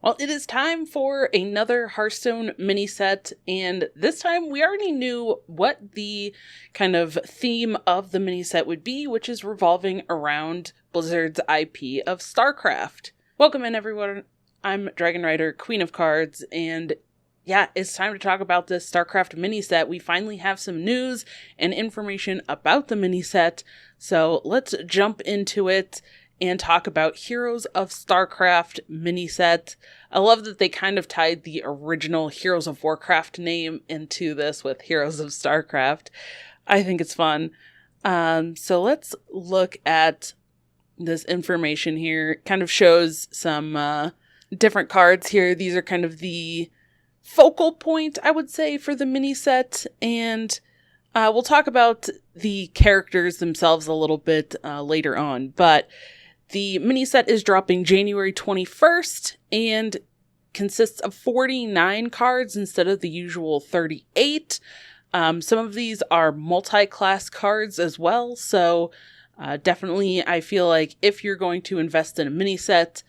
Well, it is time for another Hearthstone mini set, and this time we already knew what the kind of theme of the mini set would be, which is revolving around Blizzard's IP of Starcraft. Welcome in, everyone. I'm Dragon Rider, Queen of Cards, and yeah, it's time to talk about this Starcraft mini set. We finally have some news and information about the mini set, so let's jump into it and talk about Heroes of Starcraft mini set. I love that they kind of tied the original Heroes of Warcraft name into this with Heroes of Starcraft. I think it's fun. So let's look at this information here. It kind of shows some different cards here. These are kind of the focal point, I would say, for the mini set, and we'll talk about the characters themselves a little bit later on, but the mini set is dropping January 21st and consists of 49 cards instead of the usual 38. Some of these are multi-class cards as well, so definitely I feel like if you're going to invest in a mini set,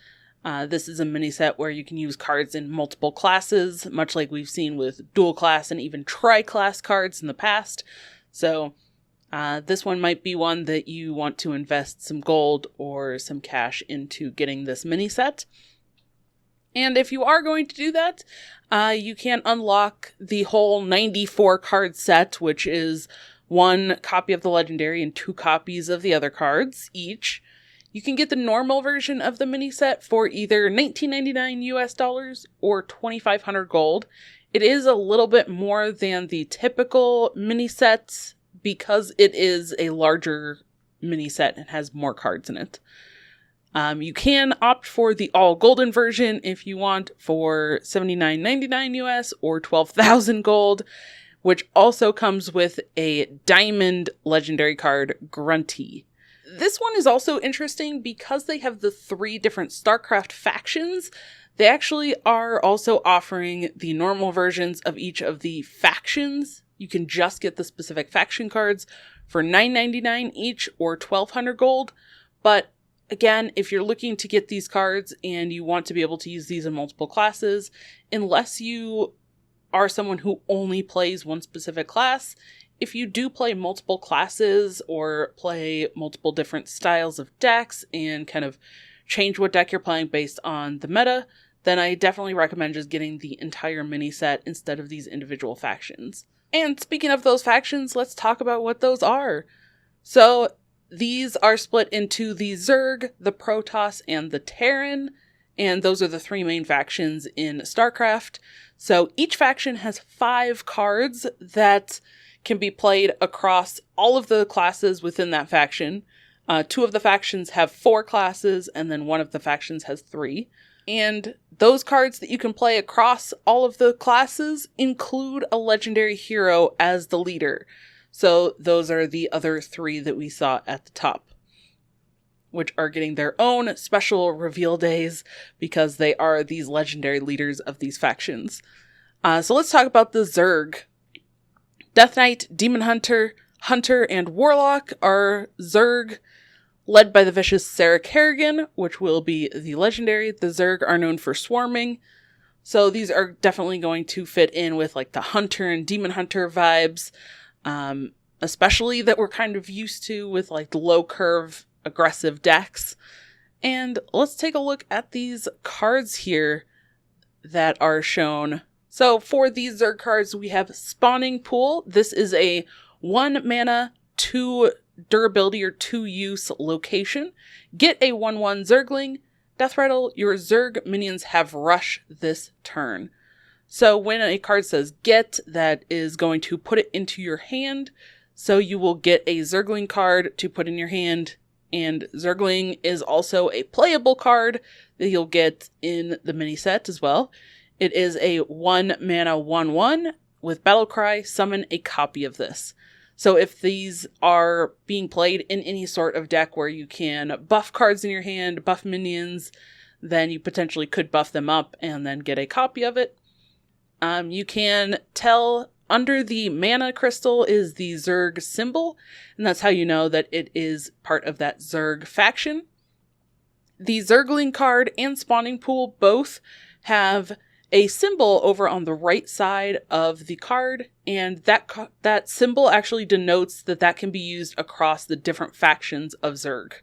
this is a mini set where you can use cards in multiple classes, much like we've seen with dual class and even tri-class cards in the past. So this one might be one that you want to invest some gold or some cash into getting this mini set. And if you are going to do that, you can unlock the whole 94 card set, which is 1 copy of the legendary and 2 copies of the other cards each. You can get the normal version of the mini set for either $19.99 US or 2,500 gold. It is a little bit more than the typical mini set because it is a larger mini set and has more cards in it. You can opt for the all golden version if you want for $79.99 US or 12,000 gold, which also comes with a diamond legendary card, Grunty. This one is also interesting because they have the 3 different Starcraft factions. They actually are also offering the normal versions of each of the factions. You can just get the specific faction cards for $9.99 each or 1,200 gold. But again, if you're looking to get these cards and you want to be able to use these in multiple classes, unless you are someone who only plays one specific class, if you do play multiple classes or play multiple different styles of decks and kind of change what deck you're playing based on the meta, then I definitely recommend just getting the entire mini set instead of these individual factions. And speaking of those factions, let's talk about what those are. So these are split into the Zerg, the Protos, and the Taran, and those are the 3 main factions in StarCraft. So each faction has 5 cards that can be played across all of the classes within that faction. 2 of the factions have 4 classes, and then 1 of the factions has 3. And those cards that you can play across all of the classes include a legendary hero as the leader. So those are the other 3 that we saw at the top, which are getting their own special reveal days because they are these legendary leaders of these factions. So let's talk about the Zerg. Death Knight, Demon Hunter, Hunter, and Warlock are Zerg, led by the vicious Sarah Kerrigan, which will be the legendary. The Zerg are known for swarming, so these are definitely going to fit in with like the Hunter and Demon Hunter vibes, especially that we're kind of used to with like the low curve aggressive decks. And let's take a look at these cards here that are shown. So for these Zerg cards, we have Spawning Pool. This is a 1 mana, 2 durability or 2 use location. Get a 1/1 Zergling. Death Rattle, your Zerg minions have rush this turn. So when a card says get, that is going to put it into your hand. So you will get a Zergling card to put in your hand. And Zergling is also a playable card that you'll get in the mini set as well. It is a 1 mana 1/1 with Battlecry. Summon a copy of this. So if these are being played in any sort of deck where you can buff cards in your hand, buff minions, then you potentially could buff them up and then get a copy of it. You can tell under the mana crystal is the Zerg symbol, and that's how you know that it is part of that Zerg faction. The Zergling card and Spawning Pool both have a symbol over on the right side of the card, and that symbol actually denotes that can be used across the different factions of Zerg.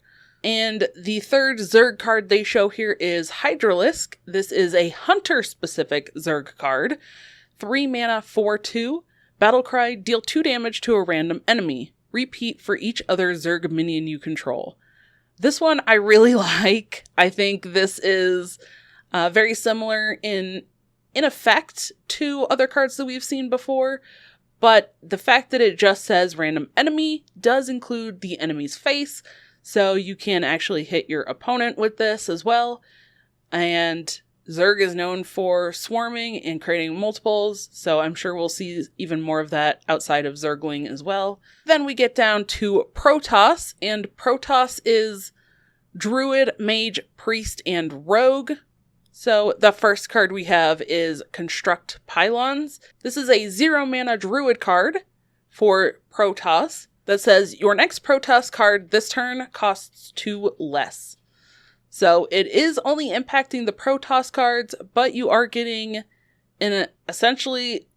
And the third Zerg card they show here is Hydralisk. This is a hunter-specific Zerg card. 3 mana, 4/2. Battlecry, deal 2 damage to a random enemy. Repeat for each other Zerg minion you control. This one I really like. I think this is very similar in effect to other cards that we've seen before, but the fact that it just says random enemy does include the enemy's face, so you can actually hit your opponent with this as well. And Zerg is known for swarming and creating multiples, so I'm sure we'll see even more of that outside of Zergling as well. Then we get down to Protos, and Protos is Druid, Mage, Priest, and Rogue. So the first card we have is Construct Pylons. This is a 0 mana Druid card for Protoss that says your next Protoss card this turn costs 2 less. So it is only impacting the Protoss cards, but you are getting essentially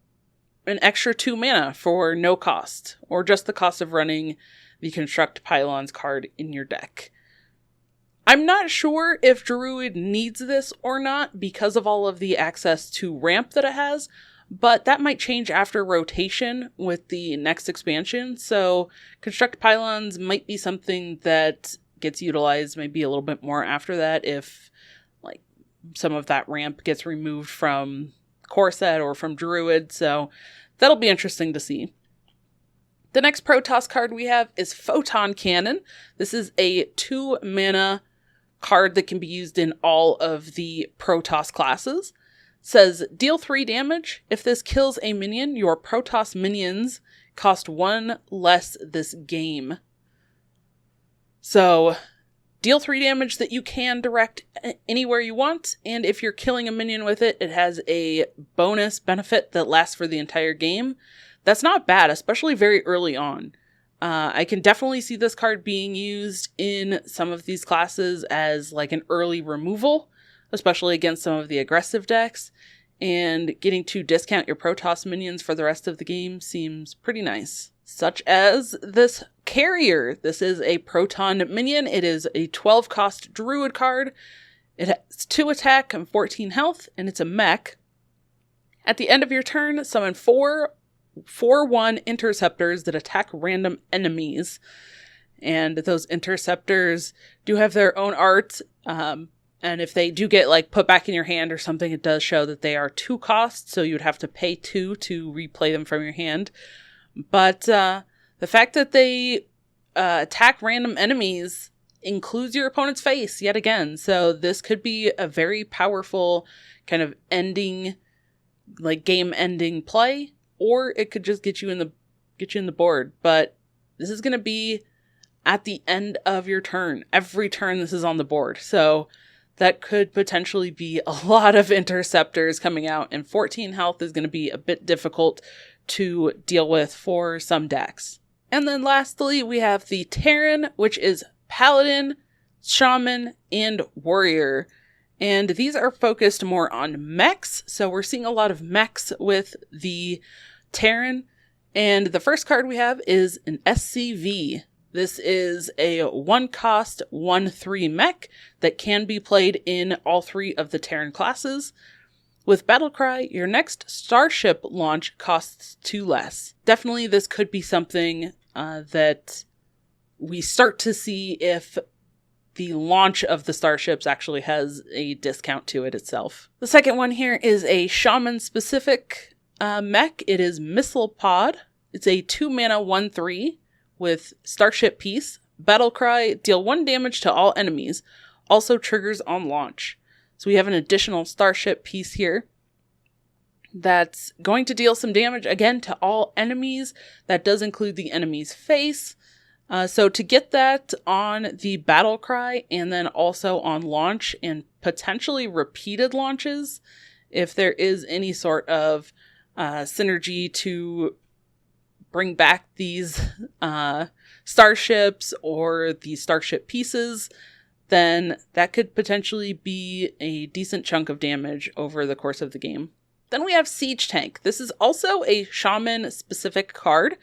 an extra 2 mana for no cost, or just the cost of running the Construct Pylons card in your deck. I'm not sure if Druid needs this or not because of all of the access to ramp that it has, but that might change after rotation with the next expansion. So Construct Pylons might be something that gets utilized maybe a little bit more after that if like some of that ramp gets removed from core set or from Druid. So that'll be interesting to see. The next Protoss card we have is Photon Cannon. This is a 2 mana card that can be used in all of the Protoss classes. Says deal 3 damage. If this kills a minion, your Protoss minions cost 1 less this game. So deal 3 damage that you can direct anywhere you want, and if you're killing a minion with it, it has a bonus benefit that lasts for the entire game. That's not bad, especially very early on. I can definitely see this card being used in some of these classes as like an early removal, especially against some of the aggressive decks, and getting to discount your Protoss minions for the rest of the game seems pretty nice. Such as this Carrier. This is a Proton minion. It is a 12 cost Druid card. It has 2 attack and 14 health, and it's a mech. At the end of your turn, summon 4/1 interceptors that attack random enemies. And those interceptors do have their own art. And if they do get like put back in your hand or something, it does show that they are 2 costs. So you would have to pay 2 to replay them from your hand. But the fact that they attack random enemies includes your opponent's face yet again. So this could be a very powerful kind of ending, like game ending play. Or it could just get you in the board. But this is going to be at the end of your turn. Every turn this is on the board. So that could potentially be a lot of interceptors coming out. And 14 health is going to be a bit difficult to deal with for some decks. And then lastly, we have the Taran, which is Paladin, Shaman, and Warrior. And these are focused more on mechs. So we're seeing a lot of mechs with the Taran. And the first card we have is an SCV. This is a 1 cost, 1/3 mech that can be played in all 3 of the Taran classes. With Battlecry, your next Starship launch costs 2 less. Definitely this could be something that we start to see if the launch of the Starships actually has a discount to it itself. The second one here is a Shaman-specific mech. It is Missile Pod. It's a 2 mana 1/3 with Starship Piece. Battlecry, deal 1 damage to all enemies. Also triggers on launch. So we have an additional Starship Piece here that's going to deal some damage again to all enemies. That does include the enemy's face. So to get that on the Battlecry and then also on launch and potentially repeated launches, if there is any sort of synergy to bring back these starships or the starship pieces, then that could potentially be a decent chunk of damage over the course of the game. Then we have Siege Tank. This is also a Shaman specific card.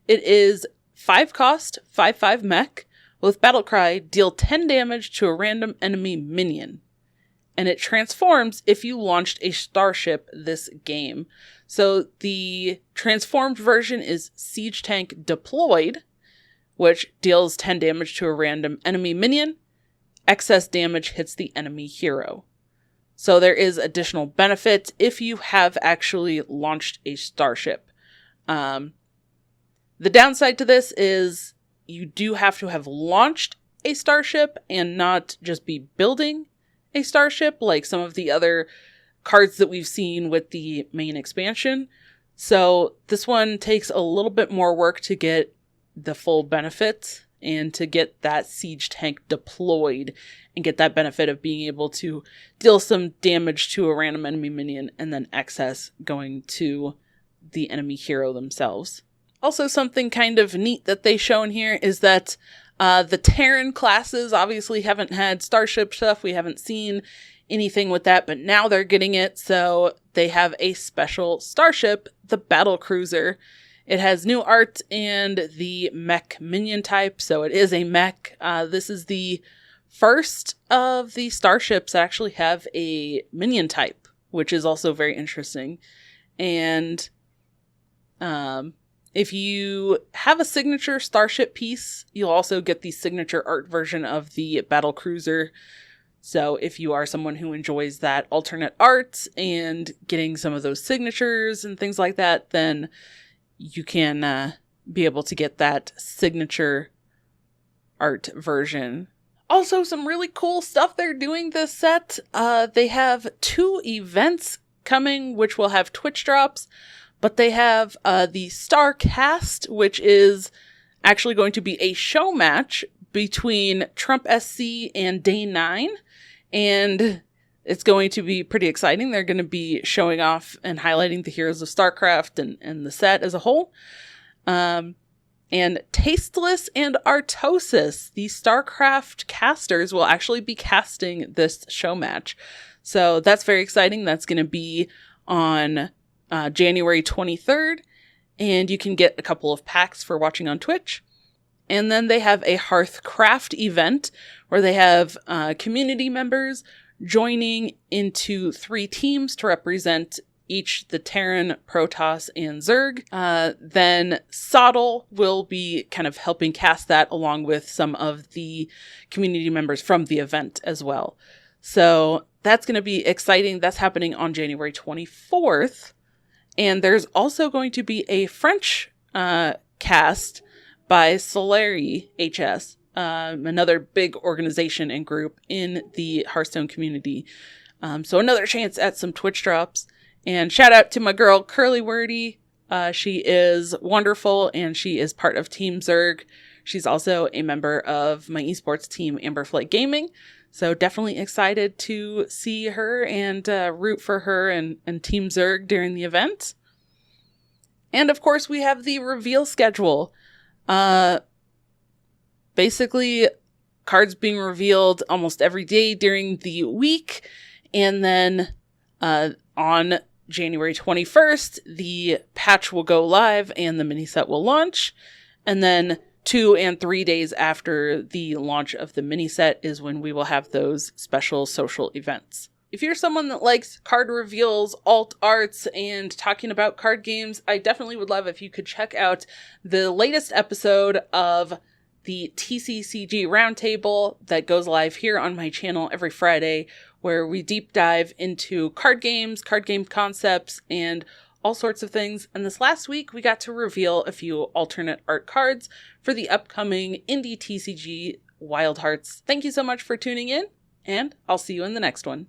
It is 5 cost, 5/5 mech, with Battlecry, deal 10 damage to a random enemy minion. And it transforms if you launched a starship this game. So the transformed version is Siege Tank Deployed, which deals 10 damage to a random enemy minion. Excess damage hits the enemy hero. So there is additional benefit if you have actually launched a starship. The downside to this is you do have to have launched a starship and not just be building a starship like some of the other cards that we've seen with the main expansion. So this one takes a little bit more work to get the full benefit and to get that Siege Tank deployed and get that benefit of being able to deal some damage to a random enemy minion and then excess going to the enemy hero themselves. Also, something kind of neat that they show in here is that the Taran classes obviously haven't had starship stuff. We haven't seen anything with that, but now they're getting it. So they have a special starship, the Battle Cruiser. It has new art and the mech minion type, so it is a mech. This is the first of the starships that actually have a minion type, which is also very interesting. And if you have a signature starship piece, you'll also get the signature art version of the Battle Cruiser. So if you are someone who enjoys that alternate art and getting some of those signatures and things like that, then you can be able to get that signature art version. Also, some really cool stuff they're doing this set. They have 2 events coming, which will have Twitch drops, but they have the Starcast, which is actually going to be a show match between Trump SC and Day 9, and it's going to be pretty exciting. They're going to be showing off and highlighting the heroes of Starcraft and the set as a whole. And Tasteless and Artosis, the Starcraft casters, will actually be casting this show match. So that's very exciting. That's going to be on January 23rd. And you can get a couple of packs for watching on Twitch. And then they have a Hearthcraft event where they have community members joining into 3 teams to represent each the Taran, Protos, and Zerg. Then Sottle will be kind of helping cast that along with some of the community members from the event as well. So that's going to be exciting. That's happening on January 24th. And there's also going to be a French cast by Solari HS, another big organization and group in the Hearthstone community. So another chance at some Twitch drops. And shout out to my girl, Curly Wordy. She is wonderful, and she is part of Team Zerg. She's also a member of my esports team, Amberflight Gaming. So definitely excited to see her and root for her and Team Zerg during the event. And of course, we have the reveal schedule. Basically, cards being revealed almost every day during the week. And then on January 21st, the patch will go live and the mini set will launch. And then 2 and 3 days after the launch of the mini set is when we will have those special social events. If you're someone that likes card reveals, alt arts, and talking about card games, I definitely would love if you could check out the latest episode of the TCCG Roundtable that goes live here on my channel every Friday, where we deep dive into card games, card game concepts, and all sorts of things. And this last week, we got to reveal a few alternate art cards for the upcoming Indie TCG Wild Hearts. Thank you so much for tuning in, and I'll see you in the next one.